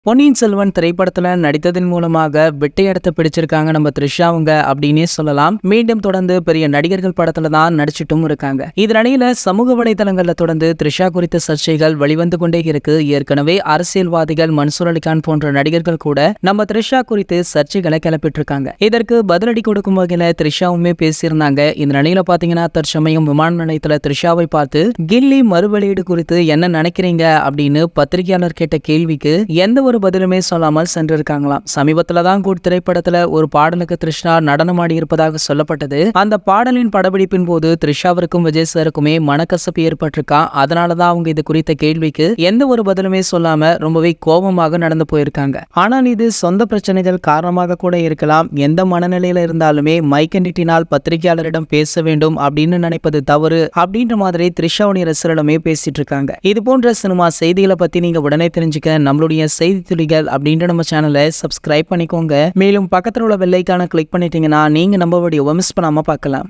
பொன்னியின் செல்வன் திரைப்படத்துல நடித்ததன் மூலமாக வெட்டை இடத்தை பிடிச்சிருக்காங்க நம்ம த்ரிஷாவுங்க அப்படின்னே சொல்லலாம். மீண்டும் தொடர்ந்து பெரிய நடிகர்கள் படத்துல தான் நடிச்சிட்டும் இருக்காங்க. இதனிடையில சமூக வலைதளங்கள்ல தொடர்ந்து த்ரிஷா குறித்த சர்ச்சைகள் வெளிவந்து கொண்டே இருக்கு. ஏற்கனவே அரசியல்வாதிகள், மன்சூர் அலிகான் போன்ற நடிகர்கள் கூட நம்ம த்ரிஷா குறித்து சர்ச்சைகளை கிளப்பிட்டு இருக்காங்க. இதற்கு பதிலடி கொடுக்கும் வகையில த்ரிஷாவுமே பேசியிருந்தாங்க. இந்த நிலையில பாத்தீங்கன்னா தற்சமயம் விமான நிலையத்துல த்ரிஷாவை பார்த்து கில்லி மறுவெளியீடு குறித்து என்ன நினைக்கிறீங்க அப்படின்னு பத்திரிகையாளர் கேட்ட கேள்விக்கு எந்த ஒரு பதிலுமே சொல்லாமல் சென்றிருக்காங்களாம். சமீபத்துல தான் கூட திரைப்படத்துல ஒரு பாடலுக்கு த்ரிஷா நடனமாடி இருப்பதாக சொல்லப்பட்டது. அந்த பாடலின் படப்பிடிப்பின் போது த்ரிஷாவிற்கும் விஜய் சாருக்குமே மனக்கசப்பு ஏற்பட்டிருக்கா. அதனாலதான் அவங்க இது குறித்த கேள்விக்கு எந்த ஒரு பதிலுமே சொல்லாம ரொம்பவே கோபமாக நடந்து போயிருக்காங்க. ஆனால் இது சொந்த பிரச்சனைகள் காரணமாக கூட இருக்கலாம். எந்த மனநிலையில இருந்தாலுமே மைக் நீட்டினால் பத்திரிகையாளரிடம் பேச வேண்டும் அப்படின்னு நினைப்பது தவறு அப்படின்ற மாதிரி த்ரிஷாவுடைய ரசிகர்களுமே பேசிட்டு இருக்காங்க. இது போன்ற சினிமா செய்திகளை பத்தி நீங்க உடனே தெரிஞ்சுக்க நம்மளுடைய செய்தி துளிகள் அப்படின்ற நம்ம சேனலை சப்ஸ்கிரைப் பண்ணிக்கோங்க. மேலும் பக்கத்தில் உள்ள பெல் ஐகானை கிளிக் பண்ணிட்டீங்கன்னா நீங்க நம்ம வீடியோவை மிஸ் பண்ணாம பார்க்கலாம்.